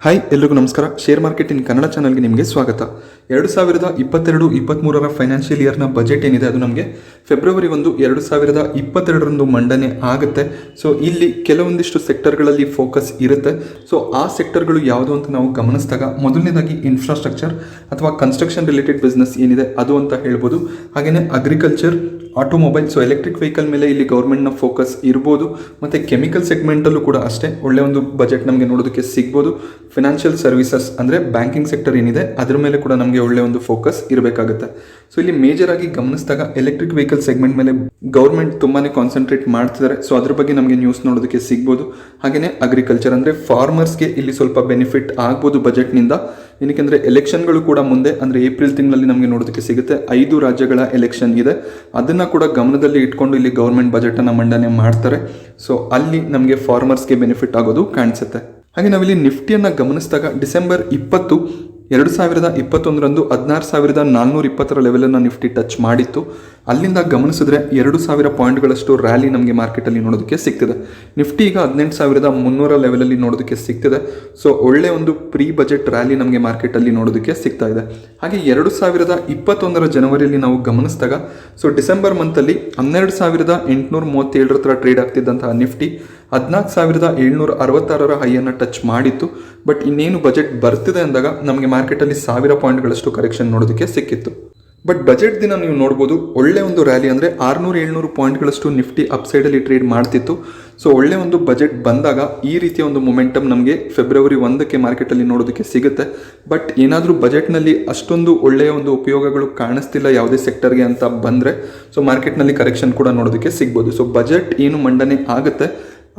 Hi ಎಲ್ರಿಗೂ ನಮಸ್ಕಾರ. Share market in Kannada ಚಾನಲ್ಗೆ ನಿಮಗೆ ಸ್ವಾಗತ. 2022-23 ಫೈನಾನ್ಷಿಯಲ್ ಇಯರ್ನ ಬಜೆಟ್ ಏನಿದೆ ಅದು ನಮಗೆ ಫೆಬ್ರವರಿ 1, 2022 ಮಂಡನೆ ಆಗುತ್ತೆ. ಸೊ ಇಲ್ಲಿ ಕೆಲವೊಂದಿಷ್ಟು ಸೆಕ್ಟರ್ಗಳಲ್ಲಿ ಫೋಕಸ್ ಇರುತ್ತೆ. ಸೊ ಆ ಸೆಕ್ಟರ್ಗಳು ಯಾವುದು ಅಂತ ನಾವು ಗಮನಿಸಿದಾಗ ಮೊದಲನೇದಾಗಿ ಇನ್ಫ್ರಾಸ್ಟ್ರಕ್ಚರ್ ಅಥವಾ ಕನ್ಸ್ಟ್ರಕ್ಷನ್ ರಿಲೇಟೆಡ್ ಬಿಸ್ನೆಸ್ ಏನಿದೆ ಅದು ಅಂತ ಹೇಳ್ಬೋದು. ಹಾಗೆಯೇ agriculture, automobile, so electric vehicle ಮೇಲೆ ಇಲ್ಲಿ ಗೌರ್ಮೆಂಟ್ನ ಫೋಕಸ್ ಇರ್ಬೋದು. ಮತ್ತು ಕೆಮಿಕಲ್ ಸೆಗ್ಮೆಂಟಲ್ಲೂ ಕೂಡ ಅಷ್ಟೇ ಒಳ್ಳೆಯ ಒಂದು ಬಜೆಟ್ ನಮಗೆ ನೋಡೋದಕ್ಕೆ ಸಿಗ್ಬೋದು. ಫಿನಾನ್ಷಿಯಲ್ ಸರ್ವಿಸಸ್ ಅಂದರೆ ಬ್ಯಾಂಕಿಂಗ್ ಸೆಕ್ಟರ್ ಏನಿದೆ ಅದರ ಮೇಲೆ ಕೂಡ ನಮಗೆ ಒಳ್ಳೆಯ ಒಂದು ಫೋಕಸ್ ಇರಬೇಕಾಗುತ್ತೆ. ಸೊ ಇಲ್ಲಿ ಮೇಜರ್ ಆಗಿ ಗಮನಿಸಿದಾಗ ಎಲೆಕ್ಟ್ರಿಕ್ ವೆಹಿಕಲ್ ಸೆಗ್ಮೆಂಟ್ ಮೇಲೆ ಗೌರ್ಮೆಂಟ್ ತುಂಬಾ ಕಾನ್ಸಂಟ್ರೇಟ್ ಮಾಡ್ತಿದ್ದಾರೆ. ಸೊ ಅದ್ರ ಬಗ್ಗೆ ನಮಗೆ ನ್ಯೂಸ್ ನೋಡೋದಕ್ಕೆ ಸಿಗ್ಬೋದು. ಹಾಗೆಯೇ ಅಗ್ರಿಕಲ್ಚರ್ ಅಂದರೆ ಫಾರ್ಮರ್ಸ್ಗೆ ಇಲ್ಲಿ ಸ್ವಲ್ಪ ಬೆನಿಫಿಟ್ ಆಗ್ಬೋದು ಬಜೆಟ್ನಿಂದ. ಏನಕ್ಕೆಂದರೆ ಎಲೆಕ್ಷನ್ಗಳು ಕೂಡ ಮುಂದೆ ಅಂದರೆ ಏಪ್ರಿಲ್ ತಿಂಗಳಲ್ಲಿ ನಮಗೆ ನೋಡೋದಕ್ಕೆ ಸಿಗುತ್ತೆ. 5 ರಾಜ್ಯಗಳ ಎಲೆಕ್ಷನ್ ಇದೆ, ಅದನ್ನು ಕೂಡ ಗಮನದಲ್ಲಿ ಇಟ್ಕೊಂಡು ಇಲ್ಲಿ ಗೌರ್ಮೆಂಟ್ ಬಜೆಟನ್ನು ಮಂಡನೆ ಮಾಡ್ತಾರೆ. ಸೊ ಅಲ್ಲಿ ನಮಗೆ ಫಾರ್ಮರ್ಸ್ಗೆ ಬೆನಿಫಿಟ್ ಆಗೋದು ಕಾಣಿಸುತ್ತೆ. ಹಾಗೆ ನಾವಿಲ್ಲಿ ನಿಫ್ಟಿಯನ್ನು ಗಮನಿಸಿದಾಗ ಡಿಸೆಂಬರ್ 20, 2021 16,420 ಲೆವೆಲನ್ನು ನಿಫ್ಟಿ ಟಚ್ ಮಾಡಿತ್ತು. ಅಲ್ಲಿಂದ ಗಮನಿಸಿದ್ರೆ 2,000 ಪಾಯಿಂಟ್ಗಳಷ್ಟು ರ್ಯಾಲಿ ನಮಗೆ ಮಾರ್ಕೆಟಲ್ಲಿ ನೋಡೋದಕ್ಕೆ ಸಿಗ್ತಿದೆ. ನಿಫ್ಟಿ ಈಗ 18,300 ಲೆವೆಲಲ್ಲಿ ನೋಡೋದಕ್ಕೆ ಸಿಗ್ತಿದೆ. ಸೊ ಒಳ್ಳೆ ಒಂದು ಪ್ರೀ ಬಜೆಟ್ ರ್ಯಾಲಿ ನಮಗೆ ಮಾರ್ಕೆಟಲ್ಲಿ ನೋಡೋದಕ್ಕೆ ಸಿಗ್ತಾ ಇದೆ. ಹಾಗೆ 2021 ಜನವರಿಯಲ್ಲಿ ನಾವು ಗಮನಿಸಿದಾಗ ಸೊ ಡಿಸೆಂಬರ್ ಮಂತಲ್ಲಿ 12,837 ಹತ್ರ ಟ್ರೇಡ್ ಆಗ್ತಿದ್ದಂತಹ ನಿಫ್ಟಿ 14,766 ಹೈಯನ್ನು ಟಚ್ ಮಾಡಿತ್ತು. ಬಟ್ ಇನ್ನೇನು ಬಜೆಟ್ ಬರ್ತಿದೆ ಅಂದಾಗ ನಮಗೆ ಮಾರ್ಕೆಟಲ್ಲಿ 1,000 ಪಾಯಿಂಟ್ಗಳಷ್ಟು ಕರೆಕ್ಷನ್ ನೋಡೋದಕ್ಕೆ ಸಿಕ್ಕಿತ್ತು. ಬಟ್ ಬಜೆಟ್ ದಿನ ನೀವು ನೋಡ್ಬೋದು ಒಳ್ಳೆ ಒಂದು ರ್ಯಾಲಿ ಅಂದರೆ 600-700 ಪಾಯಿಂಟ್ಗಳಷ್ಟು ನಿಫ್ಟಿ ಅಪ್ಸೈಡಲ್ಲಿ ಟ್ರೇಡ್ ಮಾಡ್ತಿತ್ತು. ಸೊ ಒಳ್ಳೆ ಒಂದು ಬಜೆಟ್ ಬಂದಾಗ ಈ ರೀತಿಯ ಒಂದು ಮೊಮೆಂಟಮ್ ನಮಗೆ ಫೆಬ್ರವರಿ 1ಕ್ಕೆ ಮಾರ್ಕೆಟಲ್ಲಿ ನೋಡೋದಕ್ಕೆ ಸಿಗುತ್ತೆ. ಬಟ್ ಏನಾದರೂ ಬಜೆಟ್ನಲ್ಲಿ ಅಷ್ಟೊಂದು ಒಳ್ಳೆಯ ಒಂದು ಉಪಯೋಗಗಳು ಕಾಣಿಸ್ತಿಲ್ಲ ಯಾವುದೇ ಸೆಕ್ಟರ್ಗೆ ಅಂತ ಬಂದರೆ ಸೊ ಮಾರ್ಕೆಟ್ನಲ್ಲಿ ಕರೆಕ್ಷನ್ ಕೂಡ ನೋಡೋದಕ್ಕೆ ಸಿಗ್ಬೋದು. ಸೊ ಬಜೆಟ್ ಏನು ಮಂಡನೆ ಆಗುತ್ತೆ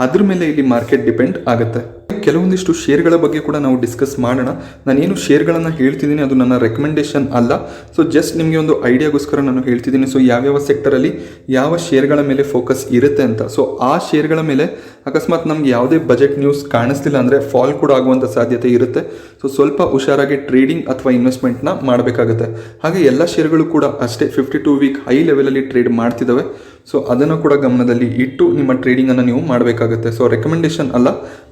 ಅದ್ರ ಮೇಲೆ ಇಲ್ಲಿ ಮಾರ್ಕೆಟ್ ಡಿಪೆಂಡ್ ಆಗುತ್ತೆ. ಕೆಲವೊಂದಿಷ್ಟು ಶೇರ್ಗಳ ಬಗ್ಗೆ ಕೂಡ ನಾವು ಡಿಸ್ಕಸ್ ಮಾಡೋಣ. ನಾನೇನು ಶೇರ್ಗಳನ್ನು ಹೇಳ್ತಿದ್ದೀನಿ ಅದು ನನ್ನ ರೆಕಮೆಂಡೇಶನ್ ಅಲ್ಲ. ಸೊ ಜಸ್ಟ್ ನಿಮಗೆ ಒಂದು ಐಡಿಯಾಗೋಸ್ಕರ ನಾನು ಹೇಳ್ತಿದ್ದೀನಿ. ಸೊ ಯಾವ್ಯಾವ ಸೆಕ್ಟರಲ್ಲಿ ಯಾವ ಶೇರ್ಗಳ ಮೇಲೆ ಫೋಕಸ್ ಇರುತ್ತೆ ಅಂತ. ಸೊ ಆ ಶೇರ್ಗಳ ಮೇಲೆ ಅಕಸ್ಮಾತ್ ನಮ್ಗೆ ಯಾವುದೇ ಬಜೆಟ್ ನ್ಯೂಸ್ ಕಾಣಿಸ್ತಿಲ್ಲ ಅಂದರೆ ಫಾಲ್ ಕೂಡ ಆಗುವಂಥ ಸಾಧ್ಯತೆ ಇರುತ್ತೆ. ಸೊ ಸ್ವಲ್ಪ ಹುಷಾರಾಗಿ ಟ್ರೇಡಿಂಗ್ ಅಥವಾ ಇನ್ವೆಸ್ಟ್ಮೆಂಟ್ನ ಮಾಡಬೇಕಾಗುತ್ತೆ. ಹಾಗೆ ಎಲ್ಲ ಶೇರ್ಗಳು ಕೂಡ ಅಷ್ಟೇ 52 ವೀಕ್ ಹೈ ಲೆವೆಲಲ್ಲಿ ಟ್ರೇಡ್ ಮಾಡ್ತಿದ್ದಾವೆ. ಸೊ ಅದನ್ನು ಕೂಡ ಗಮನದಲ್ಲಿ ಇಟ್ಟು ನಿಮ್ಮ ಟ್ರೇಡಿಂಗನ್ನು ನೀವು ಮಾಡಬೇಕಾಗುತ್ತೆ. ಸೊ ರೆಕಮೆಂಡೇಶನ್ ಅಲ್ಲ,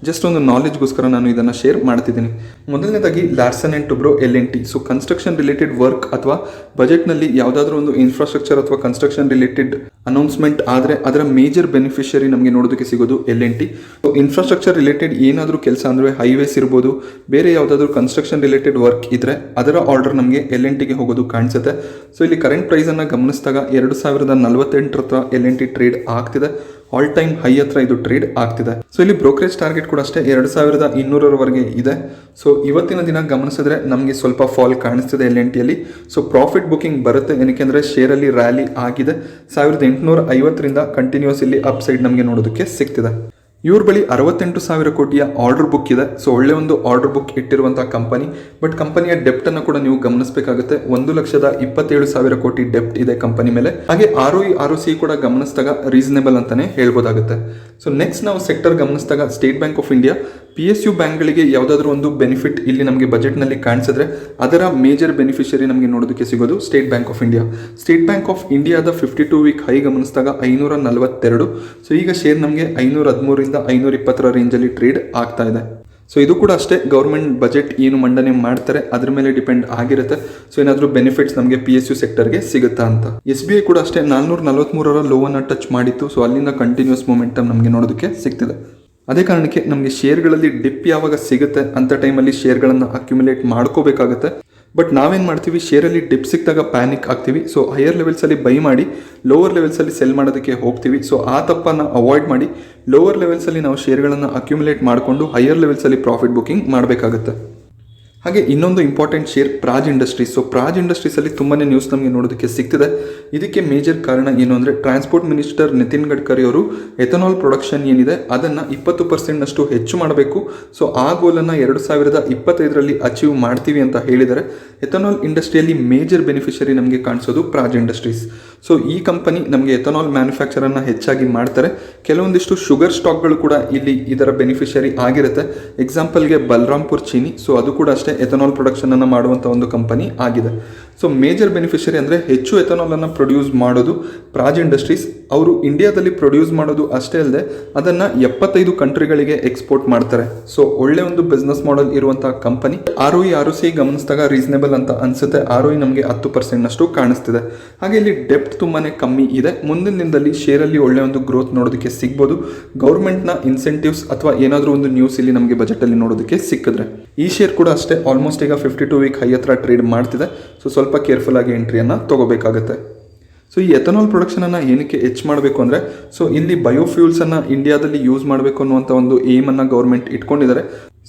ಜಸ್ಟ್ ಒಂದು ನಾಲೆಜ್ಗೋಸ್ಕರ ನಾನು ಇದನ್ನು ಶೇರ್ ಮಾಡ್ತಿದ್ದೀನಿ. ಮೊದಲನೇದಾಗಿ Larsen and Toubro LNT. So construction related work ಅಥವಾ ಬಜೆಟ್ನಲ್ಲಿ ಯಾವುದಾದ್ರೂ ಒಂದು ಇನ್ಫ್ರಾಸ್ಟ್ರಕ್ಚರ್ ಅಥವಾ ಕನ್ಸ್ಟ್ರಕ್ಷನ್ ರಿಲೇಟೆಡ್ ಅನೌನ್ಸ್ಮೆಂಟ್ ಆದರೆ ಅದರ ಮೇಜರ್ ಬೆನಿಫಿಷರಿ ನಮಗೆ ನೋಡೋದಕ್ಕೆ ಸಿಗೋದು LNT. ಸೊ ಇನ್ಫ್ರಾಸ್ಟ್ರಕ್ಚರ್ ರಿಲೇಟೆಡ್ ಏನಾದರೂ ಕೆಲಸ ಅಂದರೆ ಹೈವೇಸ್ ಇರ್ಬೋದು, ಬೇರೆ ಯಾವುದಾದ್ರೂ ಕನ್ಸ್ಟ್ರಕ್ಷನ್ ರಿಲೇಟೆಡ್ ವರ್ಕ್ ಇದ್ದರೆ ಅದರ ಆರ್ಡರ್ ನಮಗೆ LNTಗೆ ಹೋಗೋದು ಕಾಣಿಸುತ್ತೆ. ಸೊ ಇಲ್ಲಿ ಕರೆಂಟ್ ಪ್ರೈಸನ್ನು ಗಮನಿಸಿದಾಗ 2,048 ಹತ್ರ LNT ಟ್ರೇಡ್ ಆಗ್ತಿದೆ. ಆಲ್ ಟೈಮ್ ಹೈ ಹತ್ರ ಇದು ಟ್ರೇಡ್ ಆಗ್ತಿದೆ. ಸೊ ಇಲ್ಲಿ ಬ್ರೋಕರೇಜ್ ಟಾರ್ಗೆಟ್ ಕೂಡ ಅಷ್ಟೇ 2,200 ಇದೆ. ಸೊ ಇವತ್ತಿನ ದಿನ ಗಮನಿಸಿದ್ರೆ ನಮಗೆ ಸ್ವಲ್ಪ ಫಾಲ್ ಕಾಣಿಸ್ತಿದೆ LNTಯಲ್ಲಿ. ಸೊ ಪ್ರಾಫಿಟ್ ಬುಕಿಂಗ್ ಬರುತ್ತೆ, ಏನಕ್ಕೆಂದರೆ ಶೇರಲ್ಲಿ ರ್ಯಾಲಿ ಆಗಿದೆ. 1,850ರಿಂದ ಕಂಟಿನ್ಯೂಸ್ ಇಲ್ಲಿ ಅಪ್ ಸೈಡ್ ನಮಗೆ ನೋಡೋದಕ್ಕೆ ಸಿಗ್ತಿದೆ. ಇವ್ರ ಬಳಿ 68,000 ಕೋಟಿಯ ಆರ್ಡರ್ ಬುಕ್ ಇದೆ. ಸೊ ಒಳ್ಳೆ ಒಂದು ಆರ್ಡರ್ ಬುಕ್ ಇಟ್ಟಿರುವಂತಹ ಕಂಪನಿ. ಬಟ್ ಕಂಪನಿಯ ಡೆಪ್ಟ್ ಅನ್ನು ಕೂಡ ನೀವು ಗಮನಿಸಬೇಕಾಗುತ್ತೆ. 1,27,000 ಕೋಟಿ ಡೆಪ್ಟ್ ಇದೆ ಕಂಪನಿ ಮೇಲೆ. ಹಾಗೆ ROE ROC ಕೂಡ ಗಮನಿಸಿದಾಗ ರೀಸನೇಬಲ್ ಅಂತಾನೆ ಹೇಳ್ಬೋದಾಗುತ್ತೆ. ಸೊ ನೆಕ್ಸ್ಟ್ ನಾವು ಸೆಕ್ಟರ್ ಗಮನಿಸಿದಾಗ state bank of India, PSU ಬ್ಯಾಂಕ್ಗಳಿಗೆ ಯಾವುದಾದ್ರೂ ಒಂದು ಬೆನಿಫಿಟ್ ಇಲ್ಲಿ ನಮಗೆ ಬಜೆಟ್ನಲ್ಲಿ ಕಾಣಿಸಿದ್ರೆ ಅದರ ಮೇಜರ್ ಬೆನಿಫಿಷರಿ ನಮಗೆ ನೋಡೋದಕ್ಕೆ ಸಿಗೋದು state bank of India. State bank of ಇಂಡಿಯಾದ 52 ವೀಕ್ ಹೈ ಗಮನಿಸಿದಾಗ 542. ಸೊ ಈಗ ಶೇರ್ ನಮಗೆ 513ರಿಂದ 520 ರೇಂಜಲ್ಲಿ ಟ್ರೇಡ್ ಆಗ್ತಾ ಇದೆ. ಸೊ ಇದು ಕೂಡ ಅಷ್ಟೇ ಗೌರ್ಮೆಂಟ್ ಬಜೆಟ್ ಏನು ಮಂಡನೆ ಮಾಡ್ತಾರೆ ಅದ್ರ ಮೇಲೆ ಡಿಪೆಂಡ್ ಆಗಿರುತ್ತೆ. ಸೊ ಏನಾದರೂ ಬೆನಿಫಿಟ್ಸ್ ನಮಗೆ PSU ಸೆಕ್ಟರ್ಗೆ ಸಿಗುತ್ತಾ ಅಂತ. SBI ಕೂಡ ಅಷ್ಟೇ 443 ಲೋವನ್ನು ಟಚ್ ಮಾಡಿತ್ತು. ಸೊ ಅಲ್ಲಿಂದ ಕಂಟಿನ್ಯೂಸ್ ಮೊಮೆಂಟಮ್ ನಮಗೆ ನೋಡೋದಕ್ಕೆ ಸಿಗ್ತಿದೆ. ಅದೇ ಕಾರಣಕ್ಕೆ ನಮಗೆ ಶೇರ್ಗಳಲ್ಲಿ ಡಿಪ್ ಯಾವಾಗ ಸಿಗುತ್ತೆ ಅಂಥ ಟೈಮಲ್ಲಿ ಶೇರ್ಗಳನ್ನು ಅಕ್ಯುಮುಲೇಟ್ ಮಾಡ್ಕೋಬೇಕಾಗುತ್ತೆ. ಬಟ್ ನಾವೇನು ಮಾಡ್ತೀವಿ, ಶೇರಲ್ಲಿ ಡಿಪ್ ಸಿಕ್ಕಿದಾಗ ಪ್ಯಾನಿಕ್ ಆಗ್ತೀವಿ. ಸೊ ಹೈಯರ್ ಲೆವೆಲ್ಸಲ್ಲಿ ಬೈ ಮಾಡಿ ಲೋವರ್ ಲೆವೆಲ್ಸಲ್ಲಿ ಸೆಲ್ ಮಾಡೋದಕ್ಕೆ ಹೋಗ್ತೀವಿ. ಸೊ ಆ ತಪ್ಪನ್ನು ಅವಾಯ್ಡ್ ಮಾಡಿ ಲೋವರ್ ಲೆವೆಲ್ಸಲ್ಲಿ ನಾವು ಶೇರ್ಗಳನ್ನು ಅಕ್ಯುಮುಲೇಟ್ ಮಾಡಿಕೊಂಡು ಹೈಯರ್ ಲೆವೆಲ್ಸಲ್ಲಿ ಪ್ರಾಫಿಟ್ ಬುಕಿಂಗ್ ಮಾಡಬೇಕಾಗುತ್ತೆ. ಹಾಗೆ ಇನ್ನೊಂದು ಇಂಪಾರ್ಟೆಂಟ್ ಶೇರ್ ಪ್ರಾಜ್ ಇಂಡಸ್ಟ್ರೀಸ್. ಸೊ ಪ್ರಾಜ್ ಇಂಡಸ್ಟ್ರೀಸಲ್ಲಿ ತುಂಬಾ ನ್ಯೂಸ್ ನಮಗೆ ನೋಡೋದಕ್ಕೆ ಸಿಗ್ತಿದೆ. ಇದಕ್ಕೆ ಮೇಜರ್ ಕಾರಣ ಏನು ಅಂದರೆ ಟ್ರಾನ್ಸ್ಪೋರ್ಟ್ ಮಿನಿಸ್ಟರ್ ನಿತಿನ್ ಗಡ್ಕರಿ ಅವರು ಎಥನಾಲ್ ಪ್ರೊಡಕ್ಷನ್ ಏನಿದೆ ಅದನ್ನು 20% ಹೆಚ್ಚು ಮಾಡಬೇಕು. ಸೊ ಆ ಗೋಲನ್ನು 2025ರಲ್ಲಿ ಅಚೀವ್ ಮಾಡ್ತೀವಿ ಅಂತ ಹೇಳಿದರೆ ಎಥನಾಲ್ ಇಂಡಸ್ಟ್ರಿಯಲ್ಲಿ ಮೇಜರ್ ಬೆನಿಫಿಷರಿ ನಮಗೆ ಕಾಣಿಸೋದು ಪ್ರಾಜ್ ಇಂಡಸ್ಟ್ರೀಸ್. ಸೊ ಈ ಕಂಪನಿ ನಮಗೆ ಎಥನಾಲ್ ಮ್ಯಾನುಫ್ಯಾಕ್ಚರನ್ನು ಹೆಚ್ಚಾಗಿ ಮಾಡ್ತಾರೆ. ಕೆಲವೊಂದಿಷ್ಟು ಶುಗರ್ ಸ್ಟಾಕ್ಗಳು ಕೂಡ ಇಲ್ಲಿ ಇದರ ಬೆನಿಫಿಷರಿ ಆಗಿರುತ್ತೆ. ಎಕ್ಸಾಂಪಲ್ಗೆ ಬಲರಾಮ್ಪುರ್ ಚೀನಿ. ಸೊ ಅದು ಕೂಡ ಅಷ್ಟೇ ಎಥನಾಲ್ ಪ್ರೊಡಕ್ಷನ್ ಅನ್ನು ಮಾಡುವಂಥ ಒಂದು ಕಂಪನಿ ಆಗಿದೆ. ಸೊ ಮೇಜರ್ ಬೆನಿಫಿಷರಿ ಅಂದರೆ ಹೆಚ್ಚು ಎಥನಾಲನ್ನು ಪ್ರೊಡ್ಯೂಸ್ ಮಾಡೋದು ಪ್ರಾಜ್ ಇಂಡಸ್ಟ್ರೀಸ್. ಅವರು ಇಂಡಿಯಾದಲ್ಲಿ ಪ್ರೊಡ್ಯೂಸ್ ಮಾಡೋದು ಅಷ್ಟೇ ಅಲ್ಲದೆ ಅದನ್ನು 75 ಕಂಟ್ರಿಗಳಿಗೆ ಎಕ್ಸ್ಪೋರ್ಟ್ ಮಾಡ್ತಾರೆ. ಸೊ ಒಳ್ಳೆ ಒಂದು ಬಿಸ್ನೆಸ್ ಮಾಡೆಲ್ ಇರುವಂಥ ಕಂಪನಿ. ROE ಗಮನಿಸಿದಾಗ ರೀಸನೇಬಲ್ ಅಂತ ಅನಿಸುತ್ತೆ. ROE ನಮಗೆ 10% ಕಾಣಿಸ್ತಿದೆ. ಹಾಗೆ ಇಲ್ಲಿ ಡೆಪ್ಟ್ ತುಂಬಾ ಕಮ್ಮಿ ಇದೆ. ಮುಂದಿನ ದಿನದಲ್ಲಿ ಶೇರಲ್ಲಿ ಒಳ್ಳೆ ಒಂದು ಗ್ರೋತ್ ನೋಡೋದಕ್ಕೆ ಸಿಗ್ಬೋದು. ಗೌರ್ಮೆಂಟ್ನ ಇನ್ಸೆಂಟಿವ್ಸ್ ಅಥವಾ ಏನಾದರೂ ಒಂದು ನ್ಯೂಸ್ ಇಲ್ಲಿ ನಮಗೆ ಬಜೆಟಲ್ಲಿ ನೋಡೋದಕ್ಕೆ ಸಿಕ್ಕಿದ್ರೆ. ಈ ಶೇರ್ ಕೂಡ ಅಷ್ಟೇ ಆಲ್ಮೋಸ್ಟ್ ಈಗ 52 ವೀಕ್ ಹೈ ಹತ್ರ ಟ್ರೇಡ್ ಮಾಡ್ತಿದೆ. ಸೊ ಸ್ವಲ್ಪ ಕೇರ್ಫುಲ್ ಆಗಿ ಎಂಟ್ರಿಯನ್ನು ತಗೋಬೇಕಾಗುತ್ತೆ. ಸೊ ಈ ಎಥನಾಲ್ ಪ್ರೊಡಕ್ಷನನ್ನು ಏನಕ್ಕೆ ಹೆಚ್ಚು ಮಾಡಬೇಕು ಅಂದರೆ, ಸೊ ಇಲ್ಲಿ ಬಯೋಫ್ಯೂಲ್ಸನ್ನು ಇಂಡಿಯಾದಲ್ಲಿ ಯೂಸ್ ಮಾಡಬೇಕು ಅನ್ನುವಂಥ ಒಂದು ಏಮನ್ನು ಗೌರ್ಮೆಂಟ್ ಇಟ್ಕೊಂಡಿದ್ದಾರೆ.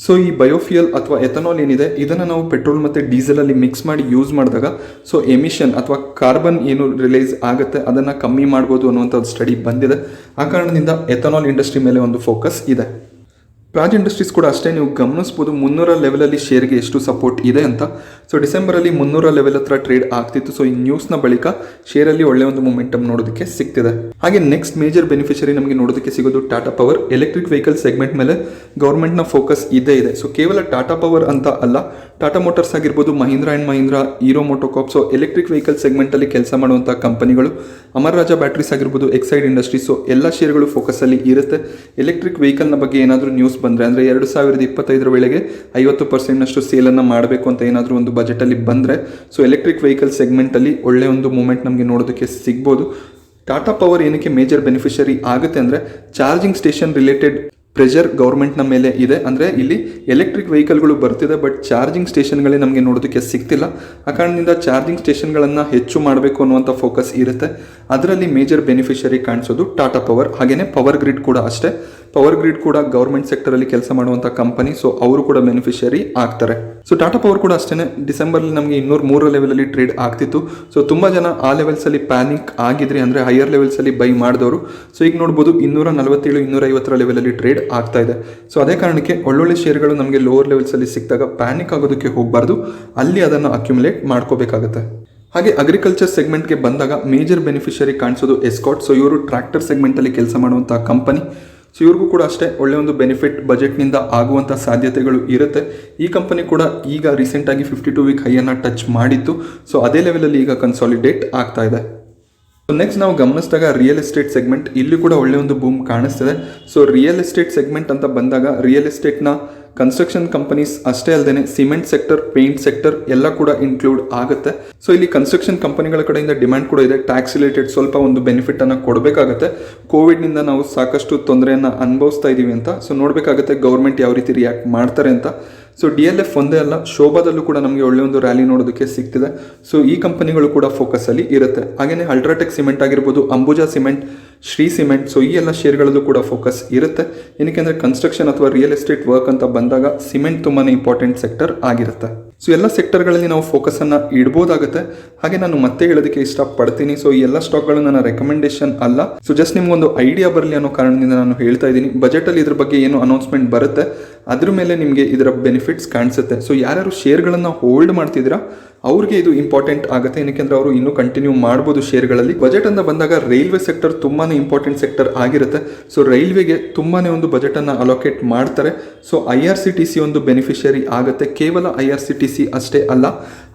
ಸೊ ಈ ಬಯೋಫ್ಯೂಯಲ್ ಅಥವಾ ಎಥನಾಲ್ ಏನಿದೆ ಇದನ್ನು ನಾವು ಪೆಟ್ರೋಲ್ ಮತ್ತು ಡೀಸೆಲಲ್ಲಿ ಮಿಕ್ಸ್ ಮಾಡಿ ಯೂಸ್ ಮಾಡಿದಾಗ ಸೊ ಎಮಿಷನ್ ಅಥವಾ ಕಾರ್ಬನ್ ಏನು ರಿಲೀಸ್ ಆಗುತ್ತೆ ಅದನ್ನು ಕಮ್ಮಿ ಮಾಡ್ಬೋದು ಅನ್ನುವಂಥ ಸ್ಟಡಿ ಬಂದಿದೆ. ಆ ಕಾರಣದಿಂದ ಎಥನಾಲ್ ಇಂಡಸ್ಟ್ರಿ ಮೇಲೆ ಒಂದು ಫೋಕಸ್ ಇದೆ. ಪ್ರಾಜ್ ಇಂಡಸ್ಟ್ರೀಸ್ ಕೂಡ ಅಷ್ಟೇ, ನೀವು ಗಮನಿಸ್ಬೋದು 300 ಲೆವೆಲಲ್ಲಿ ಶೇರ್ಗೆ ಎಷ್ಟು ಸಪೋರ್ಟ್ ಇದೆ ಅಂತ. ಸೊ ಡಿಸೆಂಬರಲ್ಲಿ 300 ಲೆವೆಲ್ ಹತ್ರ ಟ್ರೇಡ್ ಆಗ್ತಿತ್ತು. ಸೊ ಈ ನ್ಯೂಸ್ನ ಬಳಿಕ ಶೇರಲ್ಲಿ ಒಳ್ಳೆ ಒಂದು ಮೊಮೆಂಟಮ್ ನೋಡೋದಕ್ಕೆ ಸಿಗ್ತಿದೆ. ಹಾಗೆ ನೆಕ್ಸ್ಟ್ ಮೇಜರ್ ಬೆನಿಫಿಷರಿ ನಮಗೆ ನೋಡೋದಕ್ಕೆ ಸಿಗೋದು Tata power. Electric vehicle segment ಮೇಲೆ ಗೌರ್ಮೆಂಟ್ನ ಫೋಕಸ್ ಇದೆ. ಸೊ ಕೇವಲ ಟಾಟಾ ಪವರ್ ಅಂತ ಅಲ್ಲ, ಟಾಟಾ ಮೋಟರ್ಸ್ ಆಗಿರ್ಬೋದು, Mahindra and Mahindra, Hero MotoCorp. So electric vehicle ಸೆಗ್ಮೆಂಟಲ್ಲಿ ಕೆಲಸ ಮಾಡುವಂಥ ಕಂಪನಿಗಳು, ಅಮರ್ ರಾಜಾ ಬ್ಯಾಟ್ರೀಸ್ ಆಗಿರ್ಬೋದು, ಎಕ್ಸೈಡ್ ಇಂಡಸ್ಟ್ರೀಸ್. ಸೊ ಎಲ್ಲ ಶೇರ್ಗಳು ಫೋಕಸಲ್ಲಿ ಇರುತ್ತೆ. ಎಲೆಕ್ಟ್ರಿಕ್ ವೆಹಿಕಲ್ನ ಬಗ್ಗೆ ಏನಾದರೂ ನ್ಯೂಸ್ ಬಂದರೆ ಅಂದರೆ 2025 ವೇಳೆಗೆ 50% ಸೇಲನ್ನು ಮಾಡಬೇಕು ಅಂತ ಏನಾದರೂ ಒಂದು ಬಜೆಟಲ್ಲಿ ಬಂದರೆ ಸೊ ಎಲೆಕ್ಟ್ರಿಕ್ ವೆಹಿಕಲ್ ಸೆಗ್ಮೆಂಟಲ್ಲಿ ಒಳ್ಳೆ ಒಂದು ಮೂಮೆಂಟ್ ನಮಗೆ ನೋಡೋದಕ್ಕೆ ಸಿಗ್ಬೋದು. ಟಾಟಾ ಪವರ್ ಏನಕ್ಕೆ ಮೇಜರ್ ಬೆನಿಫಿಷರಿ ಆಗುತ್ತೆ ಅಂದರೆ ಚಾರ್ಜಿಂಗ್ ಸ್ಟೇಷನ್ ರಿಲೇಟೆಡ್ ಪ್ರೆಷರ್ ಗೌರ್ಮೆಂಟ್ನ ಮೇಲೆ ಇದೆ. ಅಂದರೆ ಇಲ್ಲಿ ಎಲೆಕ್ಟ್ರಿಕ್ ವೆಹಿಕಲ್ಗಳು ಬರ್ತಿದೆ, ಬಟ್ ಚಾರ್ಜಿಂಗ್ ಸ್ಟೇಷನ್ಗಳೇ ನಮಗೆ ನೋಡೋದಕ್ಕೆ ಸಿಗ್ತಿಲ್ಲ. ಆ ಕಾರಣದಿಂದ ಚಾರ್ಜಿಂಗ್ ಸ್ಟೇಷನ್ಗಳನ್ನು ಹೆಚ್ಚು ಮಾಡಬೇಕು ಅನ್ನುವಂಥ ಫೋಕಸ್ ಇರುತ್ತೆ. ಅದರಲ್ಲಿ ಮೇಜರ್ ಬೆನಿಫಿಷರಿ ಕಾಣಿಸೋದು ಟಾಟಾ ಪವರ್. ಹಾಗೆಯೇ ಪವರ್ ಗ್ರಿಡ್ ಕೂಡ ಅಷ್ಟೇ. ಪವರ್ ಗ್ರಿಡ್ ಕೂಡ ಗೌರ್ಮೆಂಟ್ ಸೆಕ್ಟರಲ್ಲಿ ಕೆಲಸ ಮಾಡುವಂಥ ಕಂಪನಿ. ಸೊ ಅವರು ಕೂಡ ಬೆನಿಫಿಷರಿ ಆಗ್ತಾರೆ. ಸೊ ಟಾಟಾ ಪವರ್ ಕೂಡ ಅಷ್ಟೇ ಡಿಸೆಂಬರ್ಲಿ ನಮಗೆ 203 ಲೆವೆಲಲ್ಲಿ ಟ್ರೇಡ್ ಆಗ್ತಿತ್ತು. ಸೊ ತುಂಬ ಜನ ಆ ಲೆವೆಲ್ಸಲ್ಲಿ ಪ್ಯಾನಿಕ್ ಆಗಿದ್ರಿ, ಅಂದರೆ ಹೈಯರ್ ಲೆವೆಲ್ಸಲ್ಲಿ ಬೈ ಮಾಡಿದವರು. ಸೊ ಈಗ ನೋಡ್ಬೋದು 247, 250 ಲೆವೆಲಲ್ಲಿ ಟ್ರೇಡ್ ಆಗ್ತಾ ಇದೆ. ಸೊ ಅದೇ ಕಾರಣಕ್ಕೆ ಒಳ್ಳೊಳ್ಳೆ ಶೇರ್ಗಳು ನಮಗೆ ಲೋವರ್ ಲೆವೆಲ್ಸಲ್ಲಿ ಸಿಕ್ಕಿದಾಗ ಪ್ಯಾನಿಕ್ ಆಗೋದಕ್ಕೆ ಹೋಗಬಾರ್ದು, ಅಲ್ಲಿ ಅದನ್ನು ಅಕ್ಯುಮುಲೇಟ್ ಮಾಡ್ಕೋಬೇಕಾಗುತ್ತೆ. ಹಾಗೆ ಅಗ್ರಿಕಲ್ಚರ್ ಸೆಗ್ಮೆಂಟ್ಗೆ ಬಂದಾಗ ಮೇಜರ್ ಬೆನಿಫಿಷರಿ ಕಾಣಿಸೋದು ಎಸ್ಕಾಟ್. ಸೊ ಇವರು ಟ್ರ್ಯಾಕ್ಟರ್ ಸೆಗ್ಮೆಂಟಲ್ಲಿ ಕೆಲಸ ಮಾಡುವಂಥ ಕಂಪನಿ. ಸೊ ಇವ್ರಿಗೂ ಕೂಡ ಅಷ್ಟೇ ಒಳ್ಳೆ ಒಂದು ಬೆನಿಫಿಟ್ ಬಜೆಟ್ನಿಂದ ಆಗುವಂಥ ಸಾಧ್ಯತೆಗಳು ಇರುತ್ತೆ. ಈ ಕಂಪನಿ ಕೂಡ ಈಗ ರೀಸೆಂಟಾಗಿ 52 ವೀಕ್ ಹೈಯನ್ನು ಟಚ್ ಮಾಡಿತ್ತು. ಸೊ ಅದೇ ಲೆವೆಲಲ್ಲಿ ಈಗ ಕನ್ಸಾಲಿಡೇಟ್ ಆಗ್ತಾ ಇದೆ. ಸೊ ನೆಕ್ಸ್ಟ್ ನಾವು ಗಮನಿಸಿದಾಗ ರಿಯಲ್ ಎಸ್ಟೇಟ್ ಸೆಗ್ಮೆಂಟ್, ಇಲ್ಲಿ ಕೂಡ ಒಳ್ಳೆ ಒಂದು ಬೂಮ್ ಕಾಣಿಸ್ತಿದೆ. ಸೊ ರಿಯಲ್ ಎಸ್ಟೇಟ್ ಸೆಗ್ಮೆಂಟ್ ಅಂತ ಬಂದಾಗ ರಿಯಲ್ ಎಸ್ಟೇಟ್ನ ಕನ್ಸ್ಟ್ರಕ್ಷನ್ ಕಂಪನೀಸ್ ಅಷ್ಟೇ ಅಲ್ಲದೆ ಸಿಮೆಂಟ್ ಸೆಕ್ಟರ್, ಪೇಂಟ್ ಸೆಕ್ಟರ್ ಎಲ್ಲ ಕೂಡ ಇನ್ಕ್ಲೂಡ್ ಆಗುತ್ತೆ. ಸೊ ಇಲ್ಲಿ ಕನ್ಸ್ಟ್ರಕ್ಷನ್ ಕಂಪನಿಗಳ ಕಡೆಯಿಂದ ಡಿಮ್ಯಾಂಡ್ ಕೂಡ ಇದೆ. ಟ್ಯಾಕ್ಸ್ ರಿಲೇಟೆಡ್ ಸ್ವಲ್ಪ ಒಂದು ಬೆನಿಫಿಟ್ ಅನ್ನು ಕೊಡಬೇಕಾಗುತ್ತೆ. ಕೋವಿಡ್ನಿಂದ ನಾವು ಸಾಕಷ್ಟು ತೊಂದರೆಯನ್ನು ಅನುಭವಿಸ್ತಾ ಇದ್ದೀವಿ ಅಂತ. ಸೊ ನೋಡಬೇಕಾಗುತ್ತೆ ಗೌರ್ಮೆಂಟ್ ಯಾವ ರೀತಿ ರಿಯಾಕ್ಟ್ ಮಾಡ್ತಾರೆ ಅಂತ. ಸೊ DLF ಒಂದೇ ಅಲ್ಲ, ಶೋಭಾದಲ್ಲೂ ಕೂಡ ನಮಗೆ ಒಳ್ಳೆ ಒಂದು ರ್ಯಾಲಿ ನೋಡೋದಕ್ಕೆ ಸಿಗ್ತಿದೆ. ಸೊ ಈ ಕಂಪನಿಗಳು ಕೂಡ ಫೋಕಸಲ್ಲಿ ಇರುತ್ತೆ. ಹಾಗೆಯೇ ಅಲ್ಟ್ರಾಟೆಕ್ ಸಿಮೆಂಟ್ ಆಗಿರ್ಬೋದು, Ambuja cement, Shri cement. So ಈ ಎಲ್ಲ ಶೇರ್ಗಳಲ್ಲೂ ಕೂಡ ಫೋಕಸ್ ಇರುತ್ತೆ. ಏನಕ್ಕೆ ಅಂದರೆ ಕನ್ಸ್ಟ್ರಕ್ಷನ್ ಅಥವಾ ರಿಯಲ್ ಎಸ್ಟೇಟ್ ವರ್ಕ್ ಅಂತ ಬಂದಾಗ ಸಿಮೆಂಟ್ ತುಂಬಾ ಇಂಪಾರ್ಟೆಂಟ್ ಸೆಕ್ಟರ್ ಆಗಿರುತ್ತೆ. ಸೊ ಎಲ್ಲ ಸೆಕ್ಟರ್ಗಳಲ್ಲಿ ನಾವು ಫೋಕಸನ್ನು ಇಡ್ಬೋದಾಗುತ್ತೆ. ಹಾಗೆ ನಾನು ಮತ್ತೆ ಹೇಳೋದಕ್ಕೆ ಇಷ್ಟಪಡ್ತೀನಿ, ಸೊ ಈ ಎಲ್ಲ ಸ್ಟಾಕ್ಗಳು ನನ್ನ ರೆಕಮೆಂಡೇಶನ್ ಅಲ್ಲ. ಸೊ ಜಸ್ಟ್ ನಿಮ್ಗೊಂದು ಐಡಿಯಾ ಬರಲಿ ಅನ್ನೋ ಕಾರಣದಿಂದ ನಾನು ಹೇಳ್ತಾ ಇದ್ದೀನಿ. ಬಜೆಟಲ್ಲಿ ಇದ್ರ ಬಗ್ಗೆ ಏನು ಅನೌನ್ಸ್ಮೆಂಟ್ ಬರುತ್ತೆ ಅದ್ರ ಮೇಲೆ ನಿಮಗೆ ಇದರ ಬೆನಿಫಿಟ್ಸ್ ಕಾಣಿಸುತ್ತೆ. ಸೊ ಯಾರ್ಯಾರು ಶೇರ್ಗಳನ್ನು ಹೋಲ್ಡ್ ಮಾಡ್ತಿದ್ದೀರಾ ಅವ್ರಿಗೆ ಇದು ಇಂಪಾರ್ಟೆಂಟ್ ಆಗುತ್ತೆ. ಏನಕ್ಕೆ ಅವರು ಇನ್ನೂ ಕಂಟಿನ್ಯೂ ಮಾಡ್ಬೋದು ಶೇರ್ಗಳಲ್ಲಿ. ಬಜೆಟ್ ಅಂತ ಬಂದಾಗ ರೈಲ್ವೆ ಸೆಕ್ಟರ್ ತುಂಬಾ ಇಂಪಾರ್ಟೆಂಟ್ ಸೆಕ್ಟರ್ ಆಗಿರುತ್ತೆ. ಸೊ ರೈಲ್ವೆಗೆ ತುಂಬಾ ಒಂದು ಬಜೆಟನ್ನು ಅಲೋಕೇಟ್ ಮಾಡ್ತಾರೆ. ಸೊ IRCTC ಒಂದು ಬೆನಿಫಿಷರಿ ಆಗುತ್ತೆ. ಕೇವಲ IRCTC ಅಷ್ಟೇ ಅಲ್ಲ,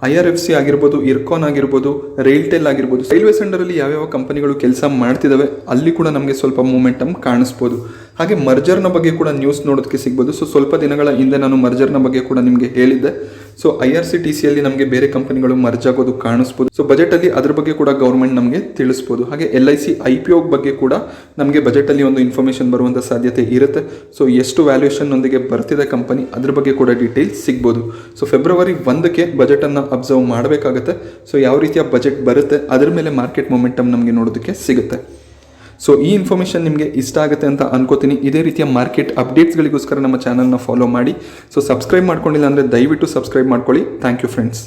IRFC ಆಗಿರ್ಬೋದು, ಇರ್ಕಾನ್ ಆಗಿರ್ಬೋದು, ರೈಲ್ಟೆಲ್ ಆಗಿರ್ಬೋದು. ರೈಲ್ವೆ ಸೆಂಟರಲ್ಲಿ ಯಾವ್ಯಾವ ಕಂಪನಿಗಳು ಕೆಲಸ ಮಾಡ್ತಿದ್ದಾವೆ ಅಲ್ಲಿ ಕೂಡ ನಮಗೆ ಸ್ವಲ್ಪ ಮೂಮೆಂಟಮ್ ಕಾಣಿಸ್ಬೋದು. ಹಾಗೆ ಮರ್ಜರ್ನ ಬಗ್ಗೆ ಕೂಡ ನ್ಯೂಸ್ ನೋಡೋದಕ್ಕೆ ಸಿಗ್ಬೋದು. ಸೊ ಸ್ವಲ್ಪ ದಿನಗಳ ಹಿಂದೆ ನಾನು ಮರ್ಜರ್ನ ಬಗ್ಗೆ ಕೂಡ ನಿಮಗೆ ಹೇಳಿದ್ದೆ. ಸೊ IRCTCಯಲ್ಲಿ ನಮಗೆ ಬೇರೆ ಕಂಪನಿಗಳು ಮರ್ಜ್ ಆಗೋದು ಕಾಣಿಸ್ಬೋದು. ಸೊ ಬಜೆಟಲ್ಲಿ ಅದ್ರ ಬಗ್ಗೆ ಕೂಡ ಗೌರ್ಮೆಂಟ್ ನಮಗೆ ತಿಳಿಸ್ಬೋದು. ಹಾಗೆ LIC IPO ಬಗ್ಗೆ ಕೂಡ ನಮಗೆ ಬಜೆಟಲ್ಲಿ ಒಂದು ಇನ್ಫಾರ್ಮೇಷನ್ ಬರುವಂಥ ಸಾಧ್ಯತೆ ಇರುತ್ತೆ. ಸೊ ಎಷ್ಟು ವ್ಯಾಲ್ಯೂಯೇಷನ್ನೊಂದಿಗೆ ಬರ್ತಿದೆ ಕಂಪನಿ ಅದ್ರ ಬಗ್ಗೆ ಕೂಡ ಡೀಟೇಲ್ಸ್ ಸಿಗ್ಬೋದು. ಸೊ ಫೆಬ್ರವರಿ 1ಕ್ಕೆ ಬಜೆಟನ್ನು ಅಬ್ಸರ್ವ್ ಮಾಡಬೇಕಾಗುತ್ತೆ. ಸೊ ಯಾವ ರೀತಿಯ ಬಜೆಟ್ ಬರುತ್ತೆ ಅದರ ಮೇಲೆ ಮಾರ್ಕೆಟ್ ಮೊಮೆಂಟಮ್ ನಮಗೆ ನೋಡೋದಕ್ಕೆ ಸಿಗುತ್ತೆ. ಸೊ ಈ ಇನ್ಫಾರ್ಮೇಷನ್ ನಿಮಗೆ ಇಷ್ಟ ಆಗುತ್ತೆ ಅಂತ ಅನ್ಕೋತೀನಿ. ಇದೇ ರೀತಿಯ ಮಾರ್ಕೆಟ್ ಅಪ್ಡೇಟ್ಸ್ಗಳಿಗೋಸ್ಕರ ನಮ್ಮ ಚಾನಲ್ನ ಫಾಲೋ ಮಾಡಿ. ಸೊ ಸಬ್ಸ್ಕ್ರೈಬ್ ಮಾಡ್ಕೊಂಡಿಲ್ಲ ಅಂದರೆ ದಯವಿಟ್ಟು ಸಬ್ಸ್ಕ್ರೈಬ್ ಮಾಡ್ಕೊಳ್ಳಿ. Thank you friends.